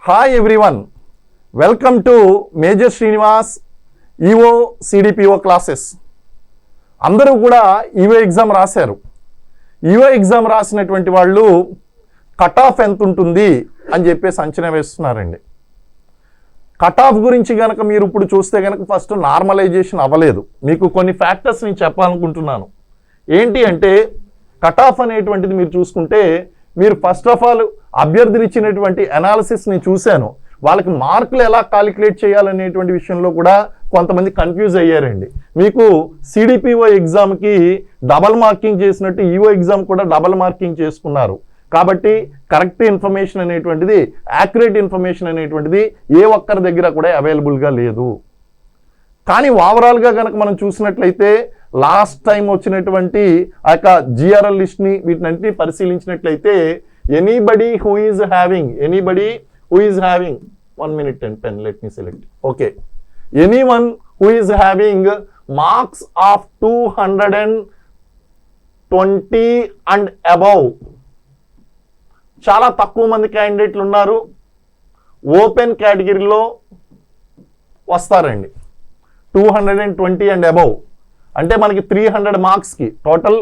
Hi everyone, welcome to major Srinivas EO CDPO classes. అందరూ కూడా EO exam రాశారు. EO exam రాసినటువంటి వాళ్ళు కట్ ఆఫ్ ఎంత ఉంటుంది అని చెప్పేసి అంచనా వేస్తున్నారండి. కట్ ఆఫ్ గురించి కనుక మీరు ఇప్పుడు చూస్తే కనుక ఫస్ట్ నార్మలైజేషన్ అవ్వలేదు. మీకు కొన్ని ఫ్యాక్టర్స్ నేను చెప్పాలనుకుంటున్నాను. ఏంటి అంటే కట్ ఆఫ్ అనేటువంటిది మీరు చూసుకుంటే, మీరు ఫస్ట్ ఆఫ్ ఆల్ అభ్యర్థులు ఇచ్చినటువంటి అనాలిసిస్ని చూశాను. వాళ్ళకి మార్కులు ఎలా కాలిక్యులేట్ చేయాలనేటువంటి విషయంలో కూడా కొంతమంది కన్ఫ్యూజ్ అయ్యారండి. మీకు సిడిపిఓ ఎగ్జామ్కి డబల్ మార్కింగ్ చేసినట్టు ఈఓ ఎగ్జామ్ కూడా డబల్ మార్కింగ్ చేసుకున్నారు. కాబట్టి కరెక్ట్ ఇన్ఫర్మేషన్ అనేటువంటిది, యాక్యురేట్ ఇన్ఫర్మేషన్ అనేటువంటిది ఏ ఒక్కరి దగ్గర కూడా అవైలబుల్గా లేదు. కానీ ఓవరాల్గా కనుక మనం చూసినట్లయితే లాస్ట్ టైం వచ్చినటువంటి ఆ యొక్క జిఆర్ఎల్ లిస్ట్ని వీటిని పరిశీలించినట్లయితే anybody who is having 1 minute and pen, let me select. Okay, anyone who is having marks of 220 and above, చాలా తక్కువ మంది క్యాండిడేట్లు ఉన్నారు. ఓపెన్ కేటగిరీలో వస్తారండి. 220 and above అంటే మనకి 300 మార్క్స్కి, టోటల్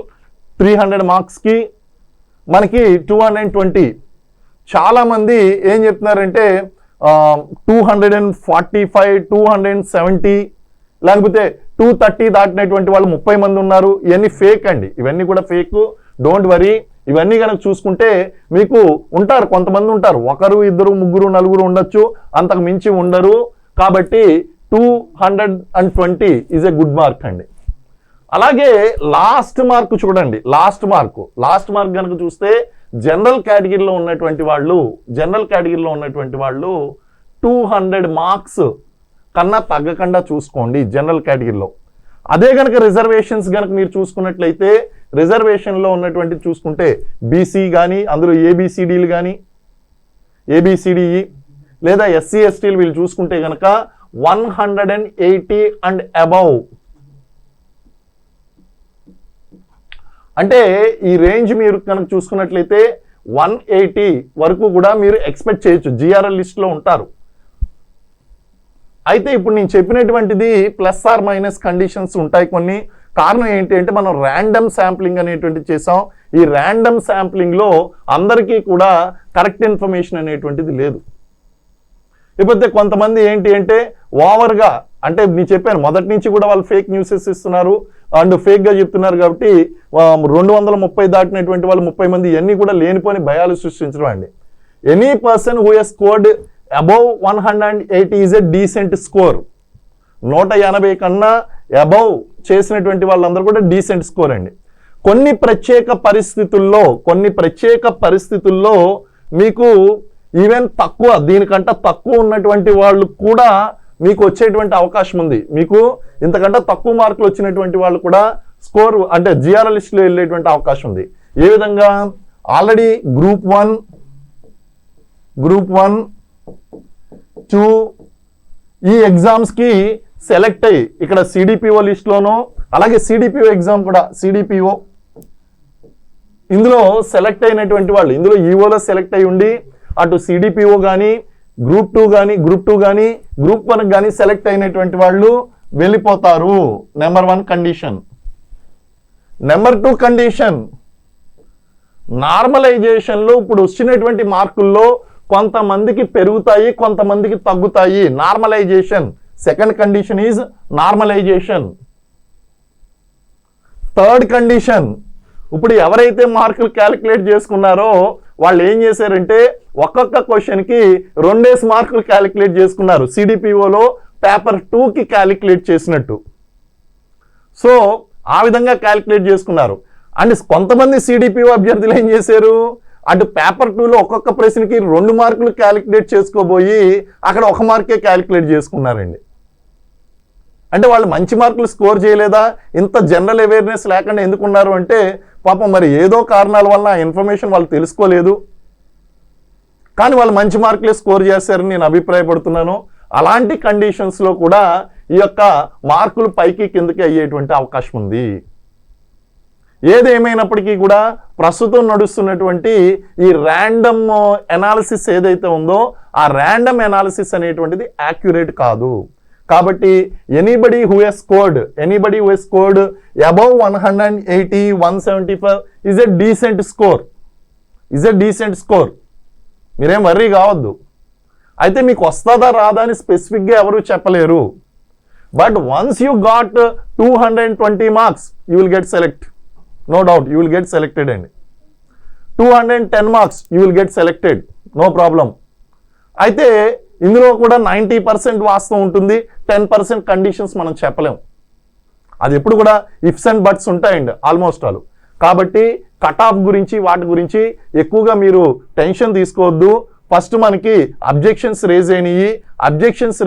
300 మార్క్స్కి మనకి 220. చాలామంది ఏం చెప్తున్నారంటే 245, 270 లేకపోతే 230 దాటినటువంటి వాళ్ళు 30 మంది ఉన్నారు. ఇవన్నీ ఫేక్ అండి, ఇవన్నీ కూడా ఫేక్. Don't worry. ఇవన్నీ కనుక చూసుకుంటే మీకు ఉంటారు, కొంతమంది ఉంటారు, 1, 2, 3, 4 ఉండొచ్చు, అంతకు మించి ఉండరు. కాబట్టి 220 ఈజ్ ఎ గుడ్ మార్క్ అండి. అలాగే లాస్ట్ మార్క్ చూడండి. లాస్ట్ మార్క్ కనుక చూస్తే జనరల్ కేటగిరీలో ఉన్నటువంటి వాళ్ళు 200 మార్క్స్ కన్నా తగ్గకుండా చూసుకోండి జనరల్ కేటగిరీలో. అదే కనుక రిజర్వేషన్స్ కనుక మీరు చూసుకున్నట్లయితే, రిజర్వేషన్లో ఉన్నటువంటి చూసుకుంటే బీసీ కానీ, అందులో ఏబిసిడీలు కానీ, ఏబిసిడిఈ లేదా ఎస్సీ ఎస్టీలు వీళ్ళు చూసుకుంటే కనుక 180 and above. అంటే ఈ రేంజ్ మీరు కనుక చూసుకున్నట్లయితే 180 వరకు కూడా మీరు ఎక్స్పెక్ట్ చేయొచ్చు. జిఆర్ఎల్ లిస్ట్లో ఉంటారు. అయితే ఇప్పుడు నేను చెప్పినటువంటిది ప్లస్ ఆర్ మైనస్ కండిషన్స్ ఉంటాయి కొన్ని. కారణం ఏంటి అంటే మనం ర్యాండమ్ శాంప్లింగ్ అనేటువంటిది చేసాం. ఈ ర్యాండమ్ శాంప్లింగ్లో అందరికీ కూడా కరెక్ట్ ఇన్ఫర్మేషన్ అనేటువంటిది లేదు. లేకపోతే కొంతమంది ఏంటి అంటే ఓవర్గా, అంటే నేను చెప్పాను మొదటి నుంచి కూడా వాళ్ళు ఫేక్ న్యూసెస్ ఇస్తున్నారు అండ్ ఫేక్గా చెప్తున్నారు. కాబట్టి 230 దాటినటువంటి వాళ్ళు 30 మంది, ఇవన్నీ కూడా లేనిపోని భయాలు సృష్టించడం అండి. Any person who has scored above 180 is a decent score. 180 కన్నా అబౌవ్ చేసినటువంటి వాళ్ళందరూ కూడా డీసెంట్ స్కోర్ అండి. కొన్ని ప్రత్యేక పరిస్థితుల్లో మీకు ఈవెన్ తక్కువ, దీనికంటే తక్కువ ఉన్నటువంటి వాళ్ళు కూడా మీకు వచ్చేటువంటి అవకాశం ఉంది. మీకు ఇంతకంటే తక్కువ మార్కులు వచ్చినటువంటి వాళ్ళు కూడా స్కోర్ అంటే జిఆర్ఎల్ లిస్టులో వెళ్ళేటువంటి అవకాశం ఉంది. ఏ విధంగా? ఆల్రెడీ గ్రూప్ 1, 2 ఈ ఎగ్జామ్స్కి సెలెక్ట్ అయ్యి ఇక్కడ సిడిపిఓ లిస్టులోనూ, అలాగే సిడిపిఓ ఎగ్జామ్ కూడా సిడిపిఓ ఇందులో సెలెక్ట్ అయినటువంటి వాళ్ళు, ఇందులో ఈఓలో సెలెక్ట్ అయ్యి ఉండి అటు సిడిపిఓ కానీ, గ్రూప్ 2 కానీ, గ్రూప్ 1 కానీ సెలెక్ట్ అయినటువంటి వాళ్ళు వెళ్ళిపోతారు. Number 1 condition. నెంబర్ 2 కండిషన్, నార్మలైజేషన్లో ఇప్పుడు వచ్చినటువంటి మార్కుల్లో కొంతమందికి పెరుగుతాయి, కొంతమందికి తగ్గుతాయి. Normalization. Second condition is normalization. Third condition, ఇప్పుడు ఎవరైతే మార్కులు క్యాలిక్యులేట్ చేసుకున్నారో వాళ్ళు ఏం చేశారంటే ఒక్కొక్క క్వశ్చన్కి 2 మార్కులు క్యాలిక్యులేట్ చేసుకున్నారు. సిడిపిఓలో పేపర్ 2కి క్యాలిక్యులేట్ చేసినట్టు. సో ఆ విధంగా క్యాలిక్యులేట్ చేసుకున్నారు. అండ్ కొంతమంది సిడిపిఓ అభ్యర్థులు ఏం చేశారు, అటు పేపర్ 2లో ఒక్కొక్క ప్రశ్నకి 2 మార్కులు క్యాలిక్యులేట్ చేసుకోబోయి అక్కడ 1 మార్కే క్యాలిక్యులేట్ చేసుకున్నారండి. అంటే వాళ్ళు మంచి మార్కులు స్కోర్ చేయలేదా? ఇంత జనరల్ అవేర్నెస్ లేకుండా ఎందుకున్నారు అంటే పాపం మరి ఏదో కారణాల వల్ల ఆ ఇన్ఫర్మేషన్ వాళ్ళు తెలుసుకోలేదు, కానీ వాళ్ళు మంచి మార్కులే స్కోర్ చేశారని నేను అభిప్రాయపడుతున్నాను. అలాంటి కండిషన్స్లో కూడా ఈ యొక్క మార్కులు పైకి కిందకి అయ్యేటువంటి అవకాశం ఉంది. ఏదేమైనప్పటికీ కూడా ప్రస్తుతం నడుస్తున్నటువంటి ఈ ర్యాండమ్ ఎనాలిసిస్ ఏదైతే ఉందో ఆ ర్యాండమ్ ఎనాలిసిస్ అనేటువంటిది యాక్యురేట్ కాదు. కాబట్టి anybody who has scored above 180, 175 is a decent score. మీరేం వర్రీ కావద్దు. అయితే మీకు వస్తుందా రాదా అని స్పెసిఫిక్గా ఎవరు చెప్పలేరు. But once you got 220 marks you will get select. No doubt you will get selected అండి. 210 marks you will get selected, no problem. అయితే ఇందులో కూడా 90% వాస్తవం ఉంటుంది, 10% కండిషన్స్ మనం చెప్పలేం. అది ఎప్పుడు కూడా ఇఫ్స్ అండ్ బట్స్ ఉంటాయండి ఆల్మోస్ట్ ఆల్. కాబట్టి కట్ ఆఫ్ గురించి వాటి గురించి ఎక్కువగా మీరు టెన్షన్ తీసుకోవద్దు. ఫస్ట్ మనకి అబ్జెక్షన్స్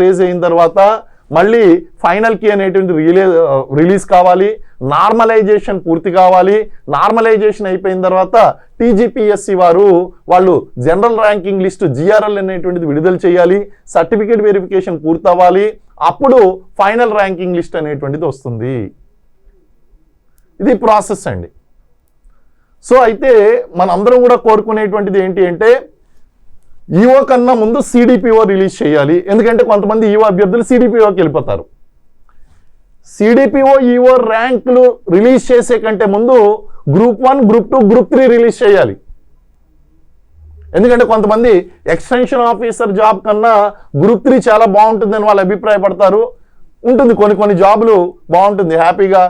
రేజ్ అయిన తర్వాత మళ్ళీ ఫైనల్ కీ అనేటువంటి రిలీజ్ కావాలి, నార్మలైజేషన్ పూర్తి కావాలి. నార్మలైజేషన్ అయిపోయిన తర్వాత టీజీపీఎస్సీ వాళ్ళు జనరల్ ర్యాంకింగ్ లిస్ట్ జిఆర్ఎల్ అనేటువంటిది విడుదల చేయాలి, సర్టిఫికేట్ వెరిఫికేషన్ పూర్తవ్వాలి. అప్పుడు ఫైనల్ ర్యాంకింగ్ లిస్ట్ అనేటువంటిది వస్తుంది. ఇది ప్రాసెస్ అండి. సో అయితే మనందరం కూడా కోరుకునేటువంటిది ఏంటి అంటే ఈఓ కన్నా ముందు సిడిపిఓ రిలీజ్ చేయాలి. ఎందుకంటే కొంతమంది ఈఓ అభ్యర్థులు సిడిపిఓకి వెళ్ళిపోతారు. సిడిపిఓ ఈఓ ర్యాంకులు రిలీజ్ చేసే కంటే ముందు గ్రూప్ 1, గ్రూప్ 2, గ్రూప్ 3 రిలీజ్ చేయాలి. ఎందుకంటే కొంతమంది ఎక్స్టెన్షన్ ఆఫీసర్ జాబ్ కన్నా గ్రూప్ 3 చాలా బాగుంటుందని వాళ్ళు అభిప్రాయపడతారు. ఉంటుంది కొన్ని జాబులు బాగుంటుంది, హ్యాపీగా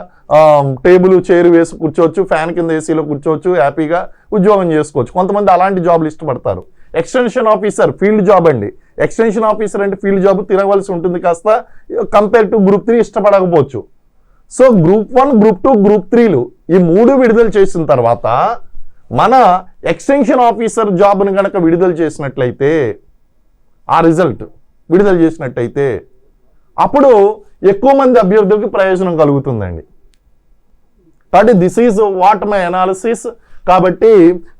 టేబుల్ చైర్ వేసి కూర్చోవచ్చు, ఫ్యాన్ కింద ఏసీలో కూర్చోవచ్చు, హ్యాపీగా ఉద్యోగం చేసుకోవచ్చు. కొంతమంది అలాంటి జాబులు ఇష్టపడతారు. ఎక్స్టెన్షన్ ఆఫీసర్ ఫీల్డ్ జాబ్ అండి. ఎక్స్టెన్షన్ ఆఫీసర్ అంటే ఫీల్డ్ జాబ్ తిరగవలసి ఉంటుంది కాస్త, కంపేర్ టు గ్రూప్ 3 ఇష్టపడకపోవచ్చు. సో గ్రూప్ 1, గ్రూప్ 2, గ్రూప్ 3లు ఈ 3 విడుదల చేసిన తర్వాత మన ఎక్స్టెన్షన్ ఆఫీసర్ జాబ్ను కనుక విడుదల చేసినట్లయితే, ఆ రిజల్ట్ విడుదల చేసినట్టయితే అప్పుడు ఎక్కువ మంది అభ్యర్థులకి ప్రయోజనం కలుగుతుందండి. కాబట్టి this is what my analysis. కాబట్టి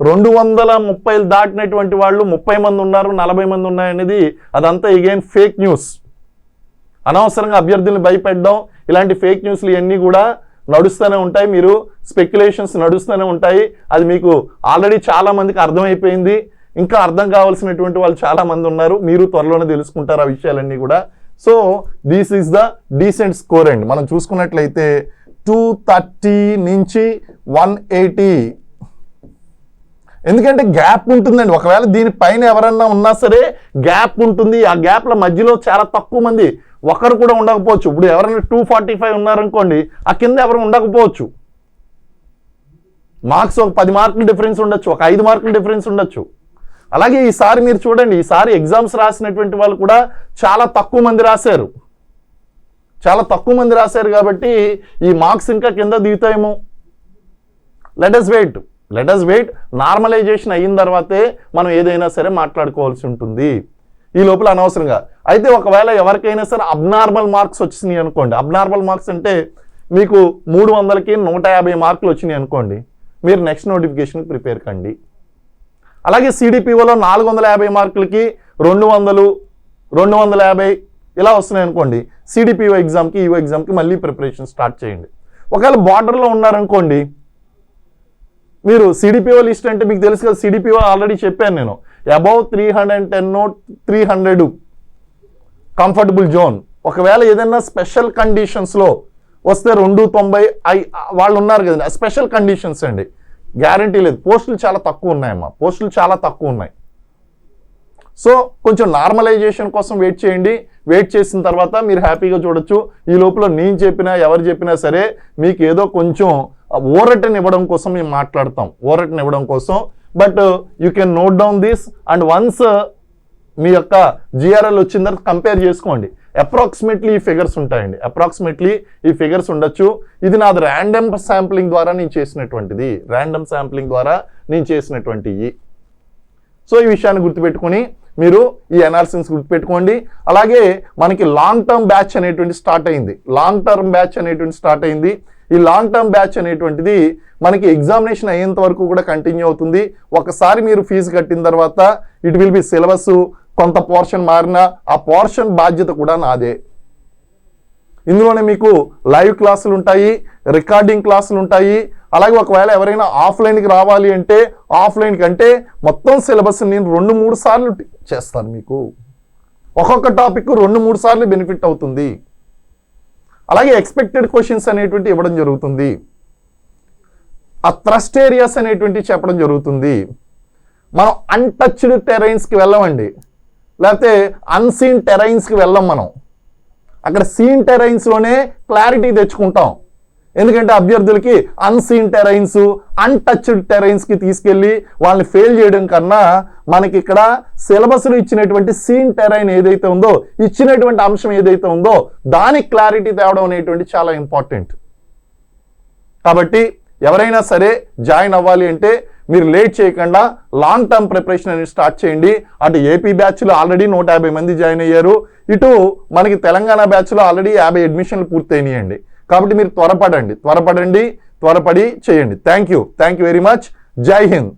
230 దాటినటువంటి వాళ్ళు 30 మంది ఉన్నారు, 40 మంది ఉన్నాయనేది అదంతా అగైన్ ఫేక్ న్యూస్. అనవసరంగా అభ్యర్థులను భయపెట్టడం, ఇలాంటి ఫేక్ న్యూస్లు ఇవన్నీ కూడా నడుస్తూనే ఉంటాయి. మీరు స్పెక్యులేషన్స్ నడుస్తూనే ఉంటాయి. అది మీకు ఆల్రెడీ చాలా మందికి అర్థమైపోయింది. ఇంకా అర్థం కావాల్సినటువంటి వాళ్ళు చాలా మంది ఉన్నారు. మీరు త్వరలోనే తెలుసుకుంటారు ఆ విషయాలన్నీ కూడా. So this is the decent score అండి. మనం చూసుకున్నట్లయితే 230 నుంచి 180. ఎందుకంటే గ్యాప్ ఉంటుందండి. ఒకవేళ దీనిపైన ఎవరన్నా ఉన్నా సరే గ్యాప్ ఉంటుంది. ఆ గ్యాప్ల మధ్యలో చాలా తక్కువ మంది, ఒకరు కూడా ఉండకపోవచ్చు. ఇప్పుడు ఎవరైనా 245 ఉన్నారనుకోండి, ఆ కింద ఎవరు ఉండకపోవచ్చు. మార్క్స్ ఒక 10 మార్కులు డిఫరెన్స్ ఉండొచ్చు, ఒక 5 మార్కులు డిఫరెన్స్ ఉండొచ్చు. అలాగే ఈసారి మీరు చూడండి, ఈసారి ఎగ్జామ్స్ రాసినటువంటి వాళ్ళు కూడా చాలా తక్కువ మంది రాశారు. కాబట్టి ఈ మార్క్స్ ఇంకా కింద దిగుతాయేమో. Let us wait. నార్మలైజేషన్ అయిన తర్వాతే మనం ఏదైనా సరే మాట్లాడుకోవాల్సి ఉంటుంది. ఈ లోపల అనవసరంగా. అయితే ఒకవేళ ఎవరికైనా సరే అబ్నార్మల్ మార్క్స్ వచ్చినాయి అనుకోండి, అబ్నార్మల్ మార్క్స్ అంటే మీకు 300కి 150 మార్కులు వచ్చినాయి అనుకోండి, మీరు నెక్స్ట్ నోటిఫికేషన్కి ప్రిపేర్ కండి. అలాగే సిడిపిఓలో 450 మార్కులకి 200, 250 ఇలా వస్తున్నాయి అనుకోండి, సిడిపిఓ ఎగ్జామ్కి, ఈఓ ఎగ్జామ్కి మళ్ళీ ప్రిపరేషన్ స్టార్ట్ చేయండి. ఒకవేళ బార్డర్లో ఉన్నారనుకోండి, మీరు సిడిపిఓ లిస్ట్ అంటే మీకు తెలుసు కదా, సిడిపిఓ ఆల్రెడీ చెప్పాను నేను, అబౌవ్ 310, 300 కంఫర్టబుల్ జోన్. ఒకవేళ ఏదైనా స్పెషల్ కండిషన్స్లో వస్తే 290 వాళ్ళు ఉన్నారు కదండి, స్పెషల్ కండిషన్స్ అండి, గ్యారంటీ లేదు. పోస్టులు చాలా తక్కువ ఉన్నాయి. సో కొంచెం నార్మలైజేషన్ కోసం వెయిట్ చేయండి. వెయిట్ చేసిన తర్వాత మీరు హ్యాపీగా చూడొచ్చు. ఈ లోపల నేను చెప్పినా ఎవరు చెప్పినా సరే మీకు ఏదో కొంచెం ఓరటని ఇవ్వడం కోసం మేము మాట్లాడతాం, but you can note down this and once మీ యొక్క జిఆర్ఎల్ వచ్చిన తర్వాత కంపేర్ చేసుకోండి. అప్రాక్సిమేట్లీ ఈ ఫిగర్స్ ఉంటాయండి, ఉండొచ్చు. ఇది నాది ర్యాండమ్ శాంప్లింగ్ ద్వారా నేను చేసినటువంటివి. సో ఈ విషయాన్ని గుర్తుపెట్టుకొని మీరు ఈ అనాలిసిస్ గుర్తుపెట్టుకోండి. అలాగే మనకి లాంగ్ టర్మ్ బ్యాచ్ అనేటువంటి స్టార్ట్ అయింది. ఈ లాంగ్ టర్మ్ బ్యాచ్ అనేటువంటిది మనకి ఎగ్జామినేషన్ అయ్యేంత వరకు కూడా కంటిన్యూ అవుతుంది. ఒకసారి మీరు ఫీజు కట్టిన తర్వాత ఇట్ విల్ బి సిలబస్, కొంత పోర్షన్ మారినా ఆ పోర్షన్ బాధ్యత కూడా నాదే. ఇందులోనే మీకు లైవ్ క్లాసులు ఉంటాయి, రికార్డింగ్ క్లాసులు ఉంటాయి, అలాగే ఒకవేళ ఎవరైనా ఆఫ్లైన్కి రావాలి అంటే ఆఫ్లైన్ కంటే మొత్తం సిలబస్ నేను 2-3 సార్లు చేస్తాను. మీకు ఒక్కొక్క టాపిక్ 2-3 సార్లు బెనిఫిట్ అవుతుంది. అలాగే ఎక్స్పెక్టెడ్ క్వశ్చన్స్ అనేటువంటి ఇవ్వడం జరుగుతుంది. ఆ థ్రస్ట్ ఏరియాస్ అనేటువంటి చెప్పడం జరుగుతుంది. మనం అన్టచ్డ్ టెరైన్స్కి వెళ్ళమండి, లేకపోతే అన్సీన్ టెరైన్స్కి వెళ్ళం. మనం అక్కడ సీన్ టెరైన్స్లోనే క్లారిటీ తెచ్చుకుంటాం. ఎందుకంటే అభ్యర్థులకి అన్సీన్ టెరైన్స్, అన్టచ్డ్ టెరైన్స్కి తీసుకెళ్ళి వాళ్ళని ఫెయిల్ చేయడం కన్నా మనకి ఇక్కడ సిలబస్లో ఇచ్చినటువంటి సీన్ టెరైన్ ఏదైతే ఉందో, ఇచ్చినటువంటి అంశం ఏదైతే ఉందో దానికి క్లారిటీ తేవడం అనేటువంటి చాలా ఇంపార్టెంట్. కాబట్టి ఎవరైనా సరే జాయిన్ అవ్వాలి అంటే మీరు లేట్ చేయకుండా లాంగ్ టర్మ్ ప్రిపరేషన్ అనేది స్టార్ట్ చేయండి. అటు ఏపీ బ్యాచ్లో ఆల్రెడీ 150 మంది జాయిన్ అయ్యారు, ఇటు మనకి తెలంగాణ బ్యాచ్లో ఆల్రెడీ 50 అడ్మిషన్లు పూర్తయినాయండి. కాబట్టి మీరు త్వరపడి చేయండి. Thank you very much. జై హింద్.